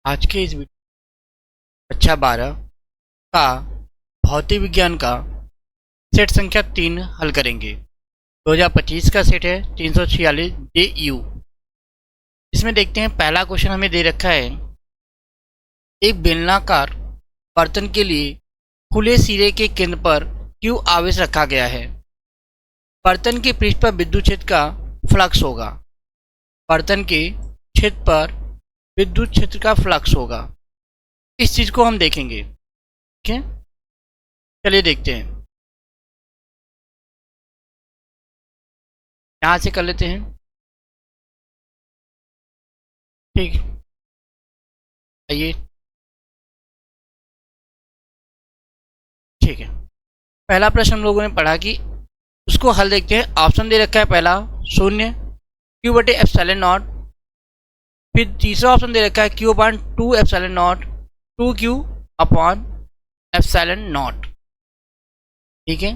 आज के इस कक्षा 12 का भौतिक विज्ञान का सेट संख्या 3 हल करेंगे। 2025 का सेट है 346 JU। इसमें देखते हैं, पहला क्वेश्चन हमें दे रखा है, एक बेलनाकार बर्तन के लिए खुले सिरे के केंद्र पर Q आवेश रखा गया है। बर्तन के पृष्ठ पर विद्युत क्षेत्र का फ्लक्स होगा। बर्तन के क्षेत्र पर विद्युत क्षेत्र का फ्लक्स होगा। इस चीज को हम देखेंगे। ठीक है, चलिए देखते हैं। यहां से कर लेते हैं। ठीक, आइए। ठीक है, पहला प्रश्न हम लोगों ने पढ़ा कि उसको हल देखते हैं। ऑप्शन दे रखा है, पहला 0 Q बटे एप्सिलॉन नॉट। फिर तीसरा ऑप्शन दे रखा है Q upon 2 epsilon not, 2Q upon epsilon not. ठीक है,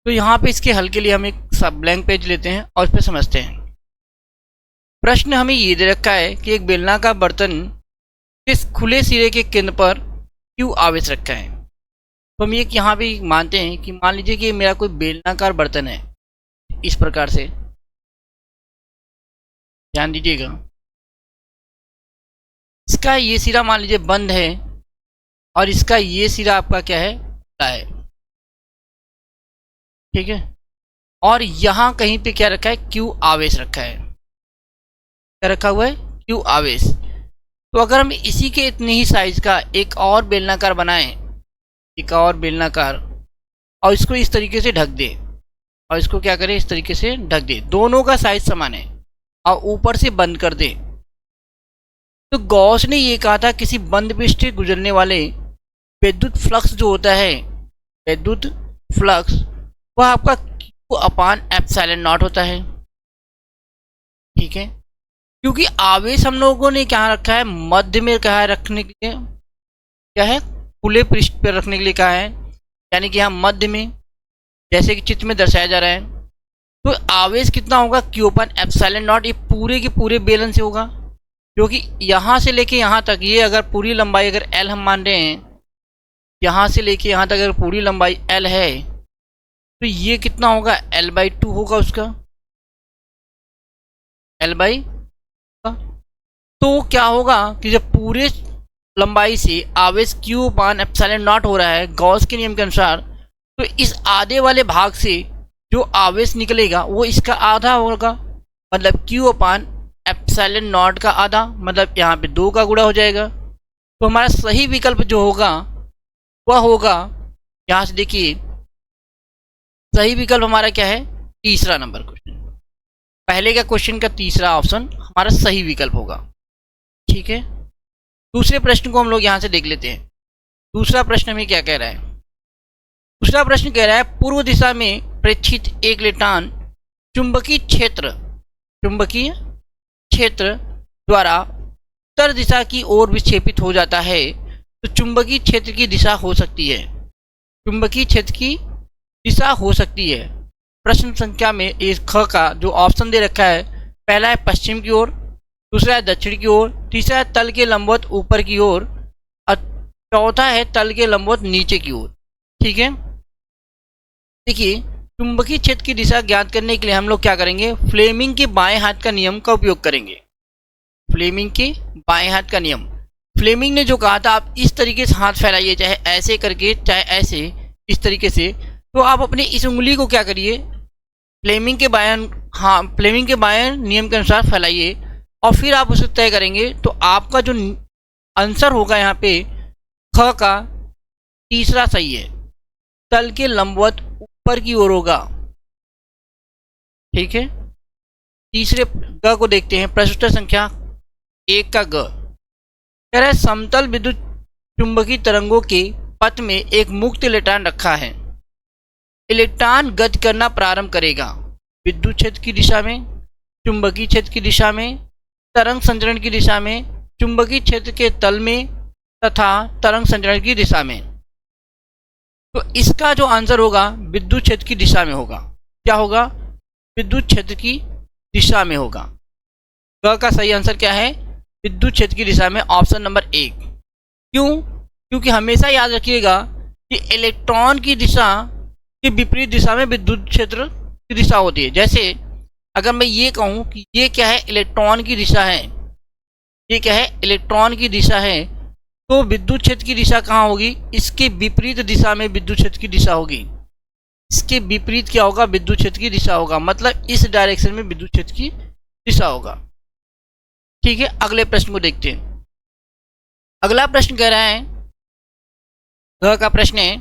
तो यहाँ पे इसके हल के लिए हम एक सब ब्लैंक पेज लेते हैं और इस पर समझते हैं। प्रश्न हमें ये दे रखा है कि एक बेलनाकार बर्तन के खुले सिरे के केंद्र पर Q आवेश रखा है। तो हम ये यहाँ पे मानते हैं कि मान लीजिए कि मेरा कोई बेलनाकार बर्तन है, इस प्रकार से ध्यान दीजिएगा। इसका ये सिरा मान लीजिए बंद है और इसका ये सिरा आपका क्या है, खुला है। ठीक है, और यहाँ कहीं पे क्या रखा है, Q आवेश रखा है। क्या रखा हुआ है, Q आवेश। तो अगर हम इसी के इतने ही साइज का एक और बेलनाकार बनाएं, एक और बेलनाकार, और इसको इस तरीके से ढक दें, और इसको क्या करें, इस तरीके से ढक दें, दोनों का साइज समान है, और ऊपर से बंद कर दें। तो गॉस ने ये कहा था, किसी बंद पृष्ठ से गुजरने वाले विद्युत फ्लक्स जो होता है, विद्युत फ्लक्स, वह आपका Q अपान एप्सिलॉन नॉट होता है। ठीक है, क्योंकि आवेश हम लोगों ने क्या रखा है, मध्य में कहा है रखने के लिए, क्या है, खुले पृष्ठ पर रखने के लिए कहा है, यानी कि यहाँ मध्य में, जैसे कि चित्र में दर्शाया जा रहा है। तो आवेश कितना होगा, Q अपन एप्सिलॉन नॉट, ये पूरे के पूरे बेलन से होगा, क्योंकि यहाँ से लेके यहाँ तक, ये अगर पूरी लंबाई अगर L हम मान रहे हैं, यहाँ से लेके यहाँ तक अगर पूरी लंबाई L है, तो ये कितना होगा, L/2 होगा उसका, L/2। तो क्या होगा कि जब पूरे लंबाई से आवेश Q अपान एप्सिलॉन नॉट हो रहा है गॉस के नियम के अनुसार, तो इस आधे वाले भाग से जो आवेश निकलेगा वो इसका आधा होगा, मतलब Q अपान एप्सिलॉन नॉट का आधा, मतलब यहाँ पे 2 का गुणा हो जाएगा। तो हमारा सही विकल्प जो होगा वह होगा, यहाँ से देखिए, सही विकल्प हमारा क्या है, तीसरा नंबर क्वेश्चन। पहले का क्वेश्चन का तीसरा ऑप्शन हमारा सही विकल्प होगा। ठीक है, दूसरे प्रश्न को हम लोग यहाँ से देख लेते हैं। दूसरा प्रश्न हमें क्या कह रहा है, दूसरा प्रश्न कह रहा है, पूर्व दिशा में प्रेक्षित एक इलेक्ट्रॉन चुंबकीय क्षेत्र द्वारा उत्तर दिशा की ओर विक्षेपित हो जाता है, तो चुंबकीय क्षेत्र की दिशा हो सकती है, चुंबकीय क्षेत्र की दिशा हो सकती है। प्रश्न संख्या में इस ख का जो ऑप्शन दे रखा है, पहला है पश्चिम की ओर, दूसरा है दक्षिण की ओर, तीसरा है तल के लंबवत ऊपर की ओर, और चौथा है तल के लंबवत नीचे की ओर। ठीक है, देखिए, चुंबकीय क्षेत्र की दिशा ज्ञात करने के लिए हम लोग क्या करेंगे, फ्लेमिंग के बाएं हाथ का नियम का उपयोग करेंगे। फ्लेमिंग के बाएं हाथ का नियम, फ्लेमिंग ने जो कहा था, आप इस तरीके से हाथ फैलाइए, चाहे ऐसे करके, चाहे ऐसे, इस तरीके से। तो आप अपनी इस उंगली को क्या करिए, फ्लेमिंग के बाएं नियम के अनुसार फैलाइए, और फिर आप उसे तय करेंगे। तो आपका जो आंसर होगा यहाँ पे ख का तीसरा सही है, तल के लंबवत ऊपर की ओर होगा। ठीक है, तीसरे ग को देखते हैं। प्रश्न संख्या 1 का ग कह रहा है, समतल विद्युत चुंबकीय तरंगों के पथ में एक मुक्त इलेक्ट्रॉन रखा है। इलेक्ट्रॉन गति करना प्रारंभ करेगा विद्युत क्षेत्र की दिशा में, चुंबकीय क्षेत्र की दिशा में, तरंग संचरण की दिशा में, चुंबकीय क्षेत्र के तल में तथा तरंग संचरण की दिशा में। तो इसका जो आंसर होगा विद्युत क्षेत्र की दिशा में होगा। क्या होगा, विद्युत क्षेत्र की दिशा में होगा। ग का सही आंसर क्या है, विद्युत क्षेत्र की दिशा में ऑप्शन नंबर 1। क्यों? क्योंकि हमेशा याद रखिएगा कि इलेक्ट्रॉन की दिशा के विपरीत दिशा में विद्युत क्षेत्र की दिशा होती है। जैसे अगर मैं ये कहूँ कि ये क्या है, इलेक्ट्रॉन की दिशा है, ये क्या है, इलेक्ट्रॉन की दिशा है, तो विद्युत क्षेत्र की दिशा कहाँ होगी, इसके विपरीत दिशा में विद्युत क्षेत्र की दिशा होगी। इसके विपरीत क्या होगा, विद्युत क्षेत्र की दिशा होगा, मतलब इस डायरेक्शन में विद्युत क्षेत्र की दिशा होगा। ठीक है, अगले प्रश्न को देखते हैं। अगला प्रश्न कह रहा है, ग का प्रश्न है,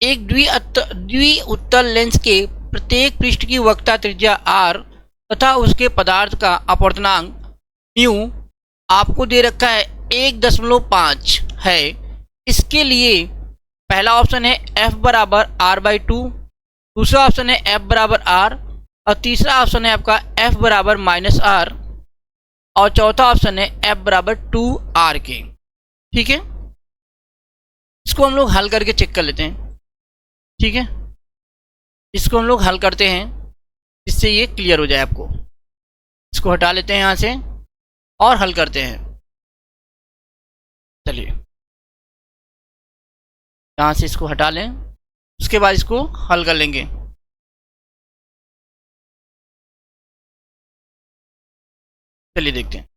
एक द्विउत्तल लेंस के प्रत्येक पृष्ठ की वक्रता त्रिज्या r तथा उसके पदार्थ का अपवर्तनांक म्यू आपको दे रखा है 1.5 है। इसके लिए पहला ऑप्शन है f बराबर r/2, दूसरा ऑप्शन है f बराबर r, और तीसरा ऑप्शन है आपका f बराबर -r, और चौथा ऑप्शन है f बराबर 2r के। ठीक है, इसको हम लोग हल करके चेक कर लेते हैं। ठीक है, इसको हम लोग हल करते हैं, इससे ये क्लियर हो जाए आपको। इसको हटा लेते हैं यहाँ से और हल करते हैं। चलिए यहाँ से इसको हटा लें, उसके बाद इसको हल कर लेंगे। चलिए देखते हैं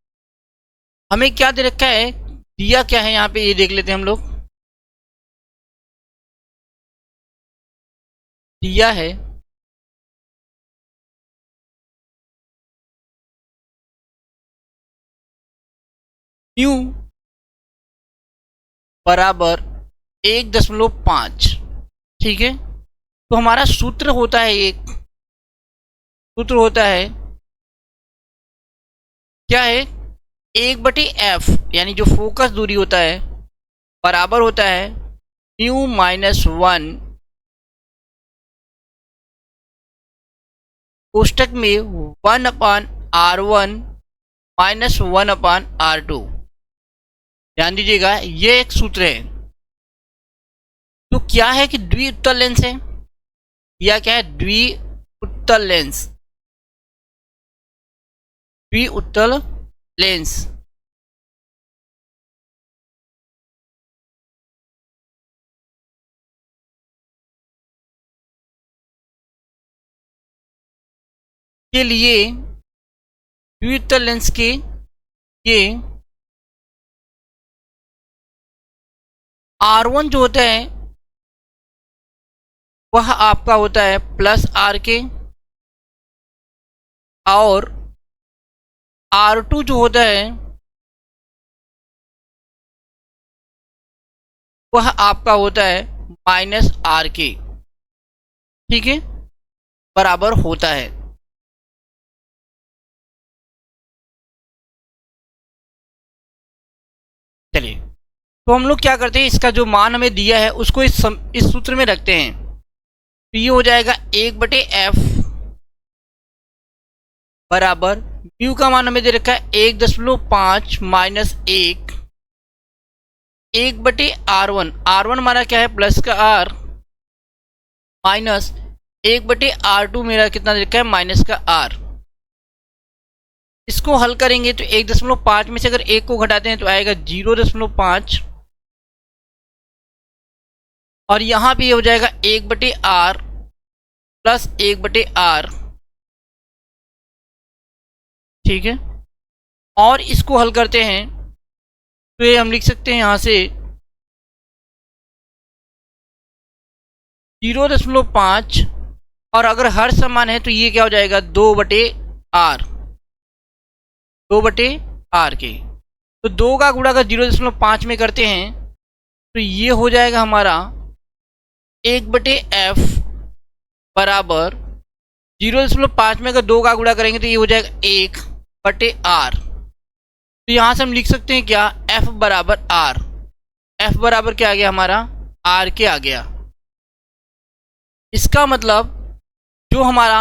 हमें क्या दे रखा है, दिया क्या है यहाँ पे, ये देख लेते हैं हम लोग। दिया है म्यू बराबर 1.5। ठीक है, तो हमारा सूत्र होता है, एक सूत्र होता है, क्या है, 1/f, यानी जो फोकस दूरी होता है बराबर होता है म्यू -1 कोष्टक में 1/r1 -1/r2। ध्यान दीजिएगा, ये एक सूत्र है। तो क्या है कि द्विउत्तल लेंस है, या क्या है, द्विउत्तल लेंस, द्विउत्तल लेंस के लिए, द्विउत्तल लेंस के ये R1 जो होता है वह आपका होता है +r के, और R2 जो होता है वह आपका होता है -r के। ठीक है, बराबर होता है। चलिए, तो हम लोग क्या करते हैं, इसका जो मान हमें दिया है उसको इस सूत्र में रखते हैं। तो ये हो जाएगा 1/f बराबर म्यू का मान हमें दे रखा है 1.5 -1 1/r1, r1 हमारा क्या है, प्लस का r, माइनस 1/r2 मेरा कितना दे रखा है, माइनस का r। इसको हल करेंगे तो 1.5 में से अगर 1 को घटाते हैं तो आएगा 0.5, और यहाँ पे हो जाएगा 1/r प्लस 1/r। ठीक है, और इसको हल करते हैं तो ये हम लिख सकते हैं यहाँ से 0.5, और अगर हर समान है तो ये क्या हो जाएगा, 2/r, 2/r के। तो 2 का गुणा अगर 0.5 में करते हैं तो ये हो जाएगा हमारा 1/f बराबर 0.5 में अगर 2 का गुणा करेंगे तो ये हो जाएगा 1/r। तो यहाँ से हम लिख सकते हैं क्या, f बराबर r, f बराबर क्या आ गया हमारा, r के आ गया। इसका मतलब जो हमारा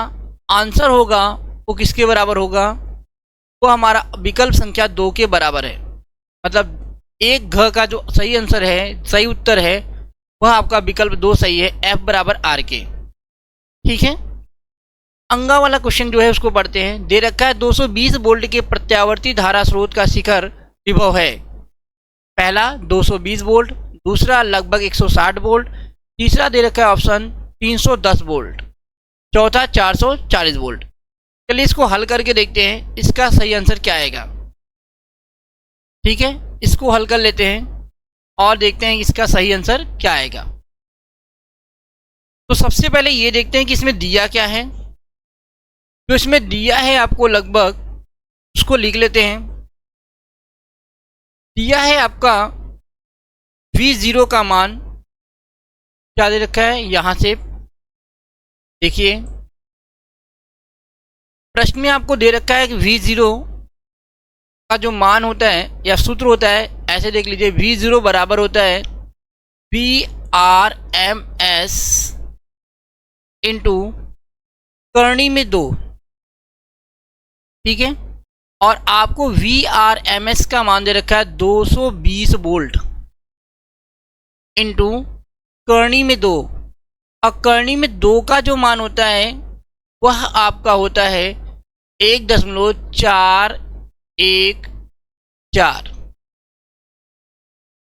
आंसर होगा वो किसके बराबर होगा, वो हमारा विकल्प संख्या 2 के बराबर है। मतलब एक घ का जो सही आंसर है, सही उत्तर है, वह आपका विकल्प 2 सही है, f बराबर r के। ठीक है, अंगा वाला क्वेश्चन जो है उसको पढ़ते हैं। दे रखा है 220 वोल्ट के प्रत्यावर्ती धारा स्रोत का शिखर विभव है। पहला 220 वोल्ट, दूसरा लगभग 160 वोल्ट, तीसरा दे रखा है ऑप्शन 310 वोल्ट, चौथा 440 वोल्ट। चलिए इसको हल करके देखते हैं इसका सही आंसर क्या आएगा। ठीक है, इसको हल कर लेते हैं और देखते हैं इसका सही आंसर क्या आएगा। तो सबसे पहले ये देखते हैं कि इसमें दिया क्या है। तो इसमें दिया है आपको लगभग, उसको लिख लेते हैं। दिया है आपका V0 का मान क्या दे रखा है, यहां से देखिए प्रश्न में आपको दे रखा है कि V0 का जो मान होता है या सूत्र होता है, ऐसे देख लीजिए V0 बराबर होता है VRMS इंटू करनी में 2। ठीक है, और आपको VRMS का मान दे रखा है 220 वोल्ट इंटू करनी में 2, और करनी में 2 का जो मान होता है वह आपका होता है 1.414।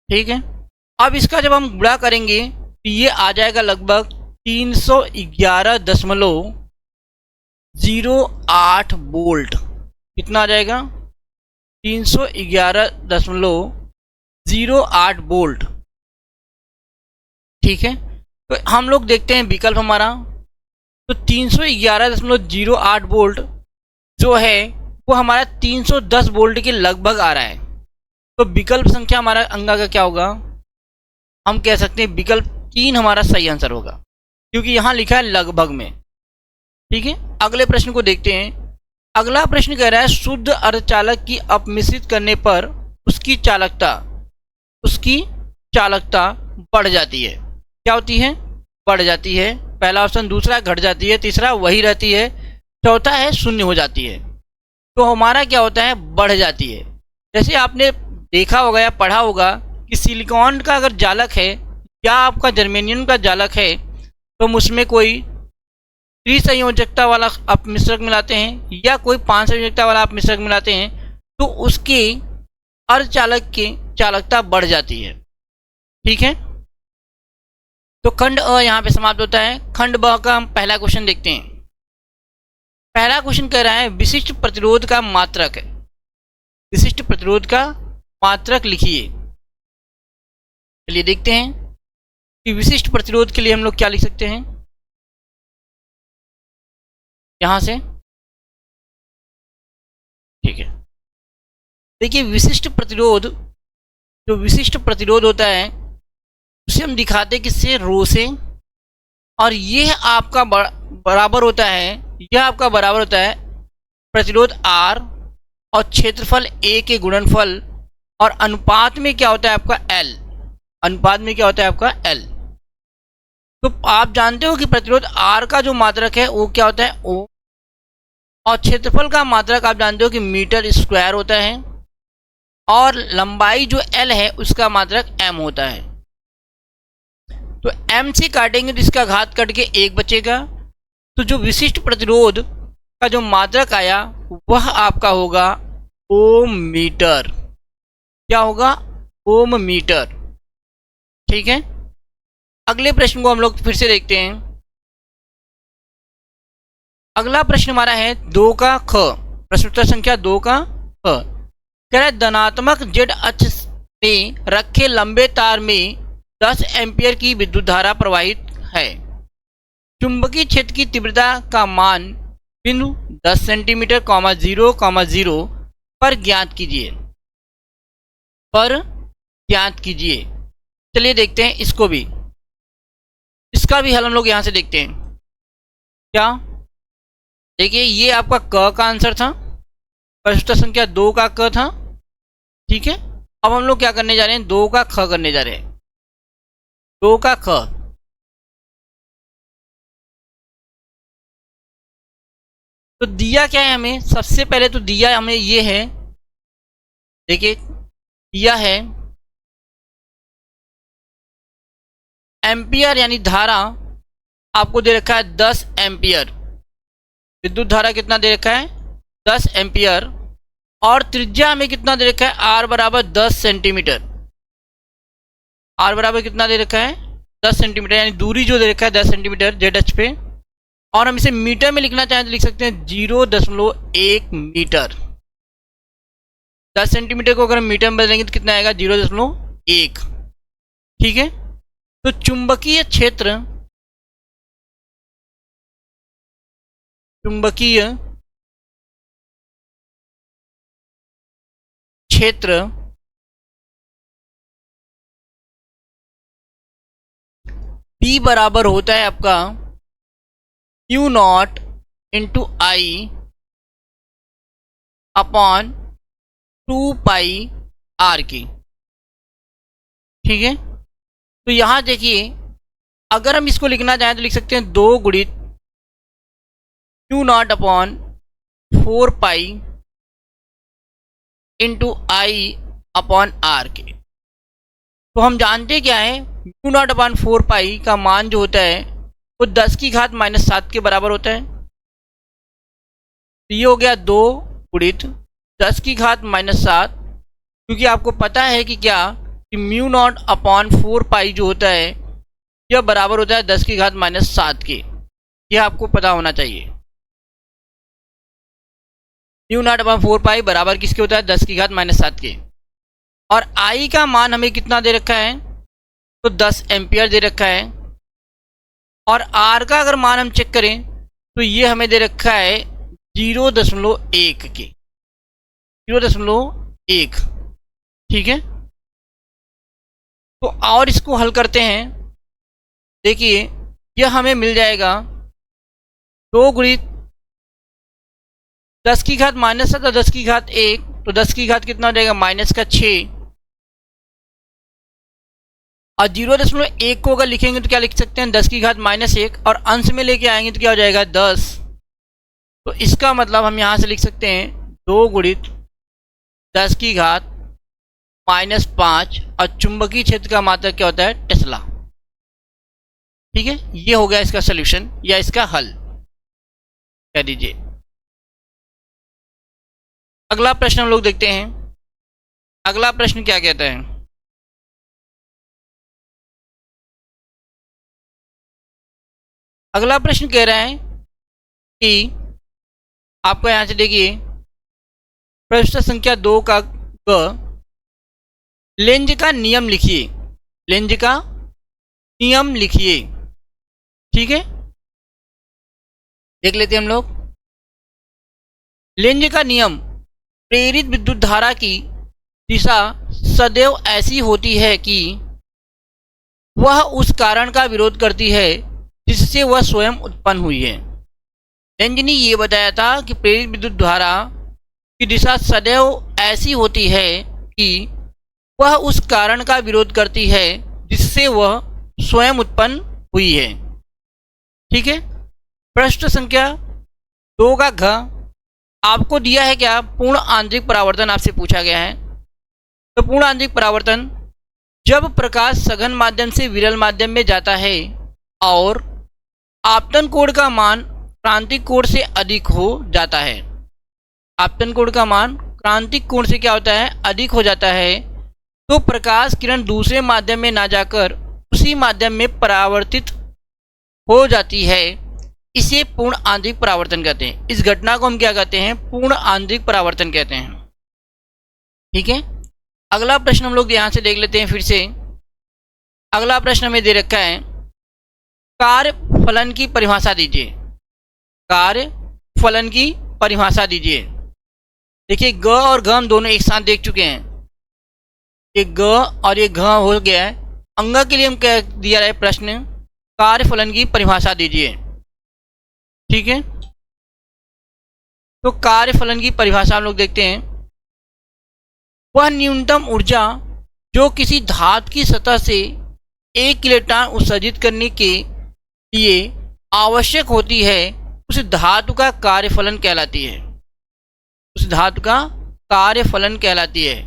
ठीक है, अब इसका जब हम गुणा करेंगे तो ये आ जाएगा लगभग 311.08 वोल्ट। कितना आ जाएगा, 311.08 वोल्ट। ठीक है, तो हम लोग देखते हैं विकल्प हमारा। तो 311.08 वोल्ट जो है वो हमारा 310 वोल्ट के लगभग आ रहा है। तो विकल्प संख्या हमारा अंगा का क्या होगा, हम कह सकते हैं विकल्प 3 हमारा सही आंसर होगा, क्योंकि यहाँ लिखा है लगभग में। ठीक है, अगले प्रश्न को देखते हैं। अगला प्रश्न कह रहा है शुद्ध अर्धचालक की अपमिश्रित करने पर उसकी चालकता बढ़ जाती है। क्या होती है, बढ़ जाती है। पहला ऑप्शन, दूसरा घट जाती है, तीसरा वही रहती है, चौथा है शून्य हो जाती है। तो हमारा क्या होता है, बढ़ जाती है। जैसे आपने देखा होगा या पढ़ा होगा कि सिलिकॉन का अगर जालक है या आपका जर्मेनियम का जालक है तो हम उसमें कोई त्रिसंयोजकता वाला अपमिश्रक मिलाते हैं या कोई 5 संयोजकता वाला अपमिश्रक मिलाते हैं तो उसके अर्धचालक की चालकता बढ़ जाती है। ठीक है, तो खंड अ यहाँ पे समाप्त होता है। खंड ब का हम पहला क्वेश्चन देखते हैं। पहला क्वेश्चन कह रहा है विशिष्ट प्रतिरोध का मात्रक है। विशिष्ट प्रतिरोध का मात्रक लिखिए। चलिए देखते हैं कि विशिष्ट प्रतिरोध के लिए हम लोग क्या लिख सकते हैं। यहां से ठीक है, देखिए विशिष्ट प्रतिरोध, जो विशिष्ट प्रतिरोध होता है उसे हम दिखाते किससे, रो से, और यह आपका बराबर होता है, यह आपका बराबर होता है प्रतिरोध R और क्षेत्रफल A के गुणनफल, और अनुपात में क्या होता है आपका L। अनुपात में क्या होता है आपका L। तो आप जानते हो कि प्रतिरोध R का जो मात्रक है वो क्या होता है, O, और क्षेत्रफल का मात्रक आप जानते हो कि मीटर स्क्वायर होता है, और लंबाई जो L है उसका मात्रक M होता है। तो M से काटेंगे तो इसका घात कट के 1 बचेगा। तो जो विशिष्ट प्रतिरोध का जो मात्रक आया वह आपका होगा ओम मीटर। क्या होगा, ओम मीटर। ठीक है, अगले प्रश्न को हम लोग फिर से देखते हैं। अगला प्रश्न हमारा है 2 का ख, प्रश्न उत्तर संख्या 2 का ख। कह रहा है धनात्मक जेड अक्ष में रखे लंबे तार में 10 एम्पियर की विद्युत धारा प्रवाहित है। चुंबकीय क्षेत्र की तीव्रता का मान बिंदु 10 सेंटीमीटर 0,0 पर ज्ञात कीजिए। चलिए देखते हैं इसको भी, इसका भी हल हम लोग यहां से देखते हैं। क्या, देखिए ये आपका क का आंसर था, प्रश्न संख्या 2 का क था। ठीक है, अब हम लोग क्या करने जा रहे हैं, 2 का ख करने जा रहे हैं। 2 का ख, तो दिया क्या है हमें, सबसे पहले तो दिया हमें ये है, देखिए दिया है एम्पियर यानी धारा आपको दे रखा है 10 एम्पियर। विद्युत धारा कितना दे रखा है, 10 एम्पियर। और त्रिज्या हमें कितना दे रखा है, आर बराबर 10 सेंटीमीटर। आर बराबर कितना दे रखा है, 10 सेंटीमीटर, यानी दूरी जो दे रखा है 10 सेंटीमीटर जेड अक्ष पे। और हम इसे मीटर में लिखना चाहें तो लिख सकते हैं 0.1 मीटर। 10 सेंटीमीटर को अगर हम मीटर में बदलेंगे तो कितना आएगा, 0.1। ठीक है, तो चुंबकीय क्षेत्र, चुंबकीय क्षेत्र B बराबर होता है आपका Q naught into I upon 2 pi R की। ठीक है, तो यहां देखिए अगर हम इसको लिखना चाहें तो लिख सकते हैं 2 गुणित Q naught upon 4 pi into I upon R के। तो हम जानते क्या है, Q नॉट अपॉन 4 पाई का मान जो होता है वो 10 की घात -7 के बराबर होता है। तो ये हो गया 2 गुणित 10 की घात -7, क्योंकि आपको पता है कि क्या कि म्यू नॉट अपॉन 4 पाई जो होता है यह बराबर होता है 10 की घात -7 के। यह आपको पता होना चाहिए। म्यू नॉट अपॉन 4 पाई बराबर किसके होता है, 10 की घात -7 के। और आई का मान हमें कितना दे रखा है, तो 10 एम्पियर दे रखा है। और आर का अगर मान हम चेक करें तो ये हमें दे रखा है 0.1 के, 0.1। ठीक है, तो और इसको हल करते हैं। देखिए यह हमें मिल जाएगा 2 गुणित 10 की घात -7 और 10 की घात 1, तो 10 की घात कितना हो जाएगा, -6। और 0.1 को अगर लिखेंगे तो क्या लिख सकते हैं, 10 की घात -1, और अंश में लेके आएंगे तो क्या हो जाएगा, 10। तो इसका मतलब हम यहाँ से लिख सकते हैं 2 गुणित 10 की घात -5, और चुंबकीय क्षेत्र का मात्रक क्या होता है, टेस्ला। ठीक है, ये हो गया इसका सॉल्यूशन या इसका हल कह दीजिए। अगला प्रश्न हम लोग देखते हैं। अगला प्रश्न क्या कहता है, अगला प्रश्न कह रहा है कि आपको यहां से देखिए प्रश्न संख्या 2 का लेंज का नियम लिखिए, लेंज का नियम लिखिए। ठीक है, देख लेते हैं हम लोग। लेंज का नियम, प्रेरित विद्युत धारा की दिशा सदैव ऐसी होती है कि वह उस कारण का विरोध करती है जिससे वह स्वयं उत्पन्न हुई है। लेंज ने ये बताया था कि प्रेरित विद्युत धारा की दिशा सदैव ऐसी होती है कि वह उस कारण का विरोध करती है जिससे वह स्वयं उत्पन्न हुई है। ठीक है, प्रश्न संख्या 2 का घ आपको दिया है क्या, पूर्ण आंतरिक परावर्तन आपसे पूछा गया है। तो पूर्ण आंतरिक परावर्तन, जब प्रकाश सघन माध्यम से विरल माध्यम में जाता है और आपतन कोण का मान क्रांतिक कोण से अधिक हो जाता है। आपतन कोण का मान क्रांतिक कोण से क्या होता है, अधिक हो जाता है, तो प्रकाश किरण दूसरे माध्यम में ना जाकर उसी माध्यम में परावर्तित हो जाती है। इसे पूर्ण आंतरिक परावर्तन कहते हैं। इस घटना को हम क्या कहते हैं, पूर्ण आंतरिक परावर्तन कहते हैं। ठीक है, अगला प्रश्न हम लोग यहां से देख लेते हैं फिर से। अगला प्रश्न हमें दे रखा है, कार्य फलन की परिभाषा दीजिए। कार्य फलन की परिभाषा दीजिए। देखिए ग और घ हम दोनों एक साथ देख चुके हैं, ये ग और ये घ हो गया है। अंग के लिए हम क्या दिया है प्रश्न, कार्य फलन की परिभाषा दीजिए। ठीक है, तो कार्य फलन की परिभाषा हम लोग देखते हैं। वह न्यूनतम ऊर्जा जो किसी धातु की सतह से एक इलेक्ट्रॉन उत्सर्जित करने के लिए आवश्यक होती है उस धातु का कार्यफलन कहलाती है, उस धातु का कार्यफलन कहलाती है।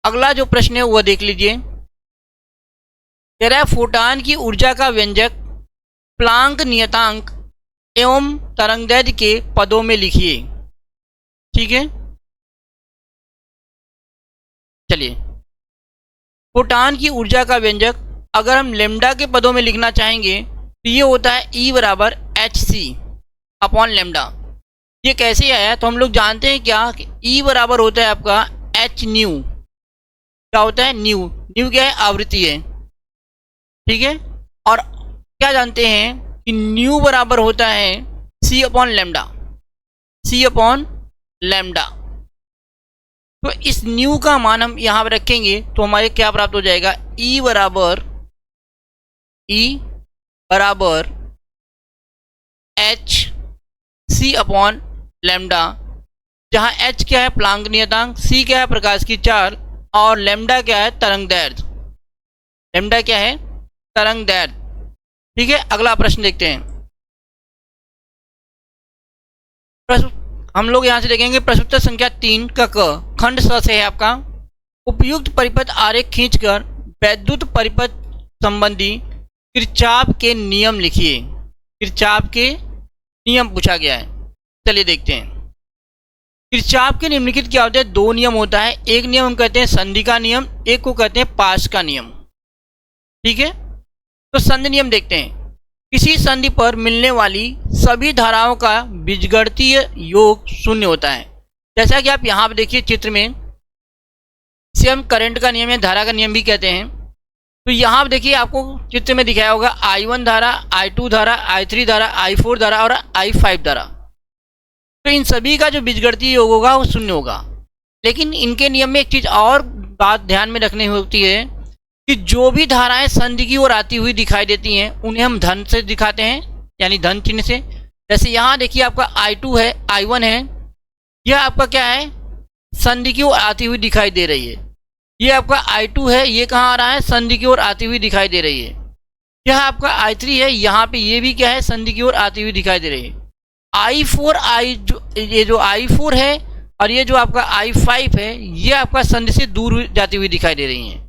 अगला जो प्रश्न है वह देख लीजिए। कह रहा है फोटॉन की ऊर्जा का व्यंजक प्लांक नियतांक एवं तरंगदैर्घ्य के पदों में लिखिए। ठीक है, चलिए, फोटान की ऊर्जा का व्यंजक अगर हम लेमडा के पदों में लिखना चाहेंगे तो ये होता है E बराबर एच सी अपॉन लेमडा। ये कैसे आया, तो हम लोग जानते हैं क्या कि E बराबर होता है आपका एच न्यू। क्या होता है, न्यू। न्यू क्या है, आवृत्ति है, ठीक है। और क्या जानते हैं कि न्यू बराबर होता है C upon lambda, C upon lambda. तो इस न्यू का मान हम यहाँ पर रखेंगे तो हमारे क्या प्राप्त हो जाएगा, E बराबर एच सी अपॉन लेमडा, जहाँ एच क्या है प्लांक नियतांक, सी क्या है प्रकाश की चाल, और लेमडा क्या है तरंग दैर्ध्य। लेमडा क्या है, तरंग दैर्ध्य। ठीक है, अगला प्रश्न देखते हैं। हम लोग यहाँ से देखेंगे प्रश्नोत्तर संख्या 3 का क खंड स से है आपका। उपयुक्त परिपथ आरेख खींचकर वैद्युत परिपथ संबंधी किरचॉफ के नियम लिखिए। किरचॉफ के नियम पूछा गया है, चलिए देखते हैं। किरचॉफ के निम्नलिखित क्या होते हैं, 2 नियम होता है। एक नियम हम कहते हैं संधि का नियम, एक को कहते हैं पाश का नियम। ठीक है, तो संधि नियम देखते हैं। किसी संधि पर मिलने वाली सभी धाराओं का बीजगणितीय योग शून्य होता है। जैसा कि आप यहाँ पर देखिए चित्र में, इसे हम करंट का नियम या धारा का नियम भी कहते हैं। तो यहाँ पर देखिए आपको चित्र में दिखाया होगा I1 धारा, I2 धारा, I3 धारा, I4 धारा और I5 धारा। तो इन सभी का जो बीजगणितीय योग होगा वो शून्य होगा। लेकिन इनके नियम में एक चीज़ और बात ध्यान में रखनी होती है कि जो भी धाराएं संधि की ओर आती हुई दिखाई देती हैं उन्हें हम धन से दिखाते हैं, यानी धन चिन्ह से। जैसे यहाँ देखिए आपका I2 है, I1 है, यह आपका क्या है, संधि की ओर आती हुई दिखाई दे रही है। ये आपका I2 है, ये कहाँ आ रहा है, संधि की ओर आती हुई दिखाई दे रही है। यह आपका I3 है, यहाँ पे ये भी क्या है, संधि की ओर आती हुई दिखाई दे रही है। ये जो I4 है और ये जो आपका I5 है, ये आपका संधि से दूर जाती हुई दिखाई दे रही हैं।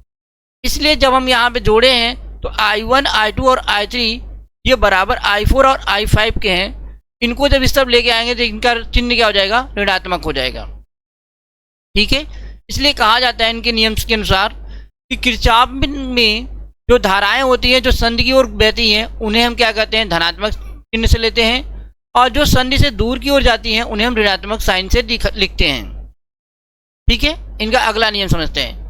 इसलिए जब हम यहाँ पे जोड़े हैं तो I1, I2 और I3 ये बराबर I4 और I5 के हैं। इनको जब इस तरफ लेके आएंगे तो इनका चिन्ह क्या हो जाएगा, ऋणात्मक हो जाएगा। ठीक है, इसलिए कहा जाता है इनके नियम के अनुसार कि किरचॉफ में जो धाराएं होती हैं जो संधि की ओर बहती हैं उन्हें हम क्या कहते हैं, धनात्मक चिन्ह से लेते हैं, और जो संधि से दूर की ओर जाती हैं उन्हें हम ऋणात्मक साइन से लिखते हैं। ठीक है, इनका अगला नियम समझते हैं।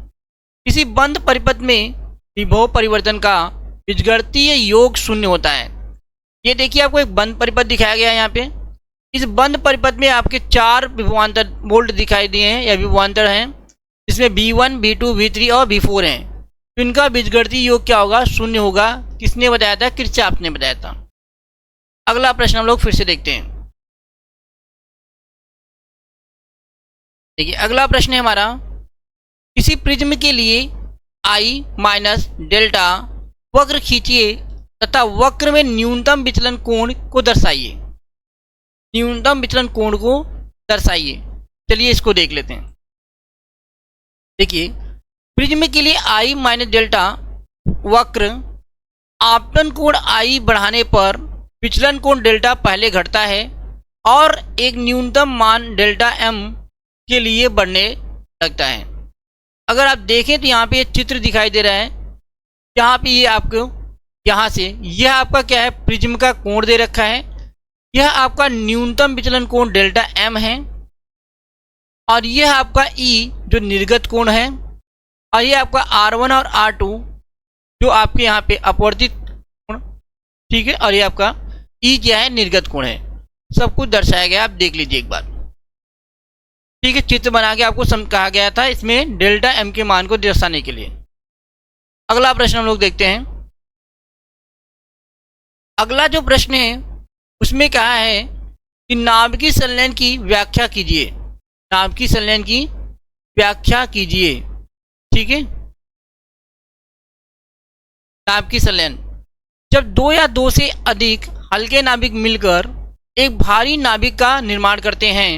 किसी बंद परिपथ में विभव परिवर्तन का बीजगणितीय योग शून्य होता है। ये देखिए आपको एक बंद परिपथ दिखाया गया है यहाँ पे। इस बंद परिपथ में आपके 4 विभवांतर वोल्ट दिखाई दिए हैं या विभवांतर हैं, जिसमें V1, V2, V3 और V4 हैं। तो इनका बीजगणितीय योग क्या होगा, शून्य होगा। किसने बताया था, किरचॉफ ने बताया था। अगला प्रश्न हम लोग फिर से देखते हैं। देखिए अगला प्रश्न है हमारा, किसी प्रिज्म के लिए I माइनस डेल्टा वक्र खींचिए तथा वक्र में न्यूनतम विचलन कोण को दर्शाइए। न्यूनतम विचलन कोण को दर्शाइए। चलिए इसको देख लेते हैं। देखिए प्रिज्म के लिए I माइनस डेल्टा वक्र आपतन कोण I बढ़ाने पर विचलन कोण डेल्टा पहले घटता है और एक न्यूनतम मान डेल्टा m के लिए बढ़ने लगता है। अगर आप देखें तो यहाँ पे ये चित्र दिखाई दे रहा है, यहाँ पे ये आपको यहाँ से यह आपका क्या है, प्रिज्म का कोण दे रखा है। यह आपका न्यूनतम विचलन कोण डेल्टा m है और यह आपका E जो निर्गत कोण है, और यह आपका R1 और R2 जो आपके यहाँ पे अपवर्तित कोण। ठीक है, और ये आपका E क्या है, निर्गत कोण है। सब कुछ दर्शाया गया, आप देख लीजिए एक बार। ठीक है, चित्र बना के आपको कहा गया था इसमें डेल्टा m के मान को दर्शाने के लिए। अगला प्रश्न हम लोग देखते हैं। अगला जो प्रश्न है उसमें कहा है कि नाभिकीय संलयन की व्याख्या कीजिए। नाभिकीय संलयन की व्याख्या कीजिए। ठीक है, नाभिकीय संलयन, जब 2 या 2 से अधिक हल्के नाभिक मिलकर एक भारी नाभिक का निर्माण करते हैं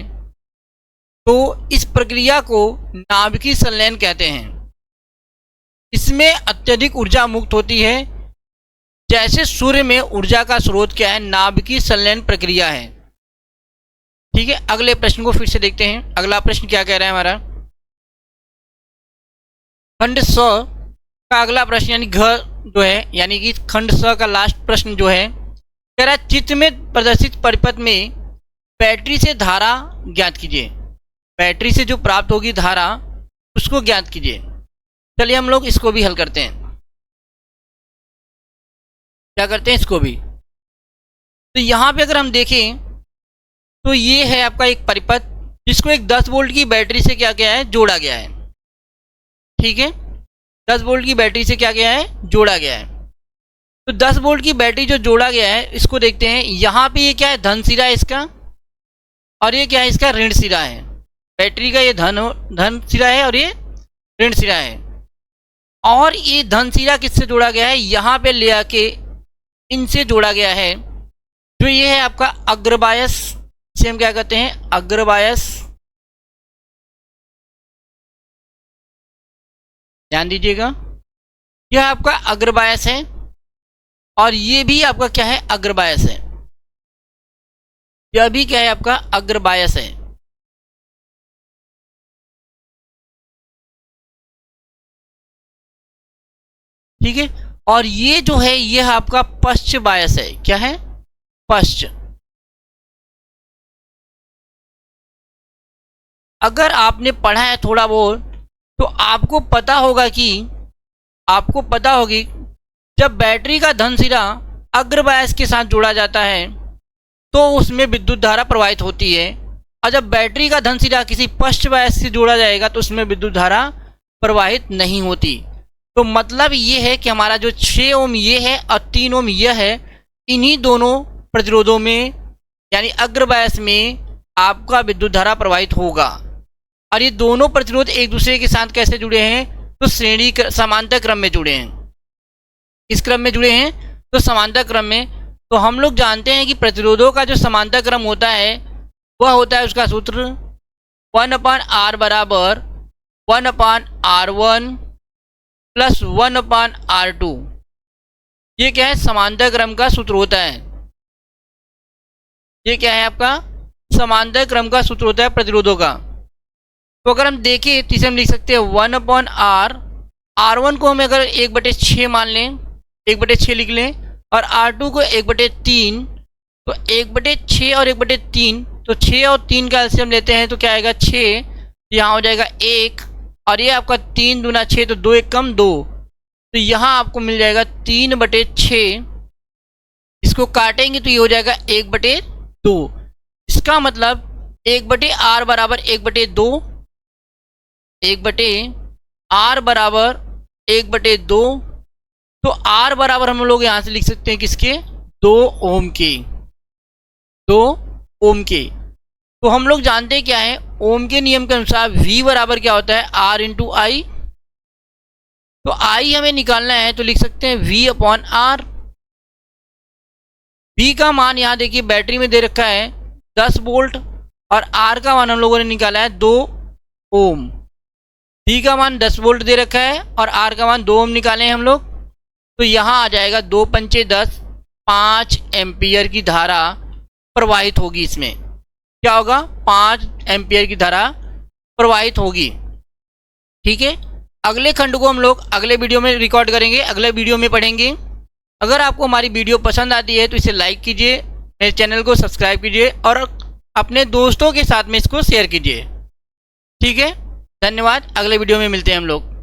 तो इस प्रक्रिया को नाभिकीय संलयन कहते हैं। इसमें अत्यधिक ऊर्जा मुक्त होती है। जैसे सूर्य में ऊर्जा का स्रोत क्या है, नाभिकीय संलयन प्रक्रिया है। ठीक है, अगले प्रश्न को फिर से देखते हैं। अगला प्रश्न क्या कह रहा है हमारा, खंड स का अगला प्रश्न यानी घ जो है, यानी कि खंड स का लास्ट प्रश्न जो है, कह रहा है चित्र में प्रदर्शित परिपथ में बैटरी से धारा ज्ञात कीजिए। बैटरी से जो प्राप्त होगी धारा उसको ज्ञात कीजिए। चलिए हम लोग इसको भी हल करते हैं। क्या करते हैं इसको भी। तो यहाँ पे अगर हम देखें तो ये है आपका एक परिपथ जिसको एक 10 वोल्ट की बैटरी से क्या गया है, जोड़ा गया है। ठीक है, 10 वोल्ट की बैटरी से क्या गया है, जोड़ा गया है। तो 10 वोल्ट की बैटरी जो जोड़ा गया है इसको देखते हैं। यहाँ पे ये क्या है, धन सिरा है इसका, और ये क्या है, इसका ऋण सिरा है। बैटरी का ये धन सिरा है और ये ऋण सिरा है। और ये धन सिरा किससे जोड़ा गया है, यहाँ पे ले आके इनसे जोड़ा गया है। जो ये है आपका अग्रबायस, इसे हम क्या कहते हैं, अग्रबायस। ध्यान दीजिएगा, यह आपका अग्रबायस है और ये भी आपका क्या है, अग्रबायस है। यह भी क्या है, आपका अग्रबायस है। ठीक है, और ये जो है यह आपका पश्च बायस है। क्या है, पश्च। अगर आपने पढ़ा है थोड़ा बहुत तो आपको पता होगा कि जब बैटरी का धन सिरा अग्रबायस के साथ जोड़ा जाता है तो उसमें विद्युत धारा प्रवाहित होती है, और जब बैटरी का धन सिरा किसी पश्च बायस से जोड़ा जाएगा तो उसमें विद्युत धारा प्रवाहित नहीं होती। तो मतलब ये है कि हमारा जो 6 ओम ये है और 3 ओम यह है, इन्हीं दोनों प्रतिरोधों में यानी अग्रबायस में आपका विद्युत धारा प्रवाहित होगा। और ये दोनों प्रतिरोध एक दूसरे के साथ कैसे जुड़े हैं, तो श्रेणी समांतर क्रम में जुड़े हैं। किस क्रम में जुड़े हैं, तो समांतर क्रम में। तो हम लोग जानते हैं कि प्रतिरोधों का जो समांतर क्रम होता है वह होता है, उसका सूत्र 1/R बराबर 1/R1 प्लस 1/R2। ये क्या है, समांतर क्रम का सूत्र होता है। ये क्या है, आपका समांतर क्रम का सूत्र होता है प्रतिरोधों का। तो अगर हम देखें तो इसे हम लिख सकते हैं 1/R। R1 को हम अगर 1/6 मान लें, 1/6 लिख लें, और R2 को 1/3, तो 1/6 और 1/3, तो 6 और 3 का एलसीएम लेते हैं तो क्या आएगा, 6। यहाँ हो जाएगा 1, और ये आपका 3 दूना 6, तो 2 1 कम 2, तो यहाँ आपको मिल जाएगा 3/6। इसको काटेंगे तो ये हो जाएगा 1/2। इसका मतलब 1/R बराबर 1/2, 1/R बराबर 1/2। तो R बराबर हम लोग यहाँ से लिख सकते हैं किसके, 2 ओम के, 2 ओम के। तो हम लोग जानते हैं क्या है, ओम के नियम के अनुसार V बराबर क्या होता है, R इंटू आई। तो I हमें निकालना है तो लिख सकते हैं V/R। V का मान यहाँ देखिए बैटरी में दे रखा है 10 वोल्ट, और R का मान हम लोगों ने निकाला है 2 ओम। V का मान 10 वोल्ट दे रखा है और R का मान 2 ओम निकाले हैं हम लोग। तो यहाँ आ जाएगा 2 पंचे 10, 5 एम्पियर की धारा प्रवाहित होगी। इसमें क्या होगा, 5 एम्पियर की धारा प्रवाहित होगी। ठीक है, अगले खंड को हम लोग अगले वीडियो में रिकॉर्ड करेंगे, अगले वीडियो में पढ़ेंगे। अगर आपको हमारी वीडियो पसंद आती है तो इसे लाइक कीजिए, मेरे चैनल को सब्सक्राइब कीजिए और अपने दोस्तों के साथ में इसको शेयर कीजिए। ठीक है, धन्यवाद। अगले वीडियो में मिलते हैं हम लोग।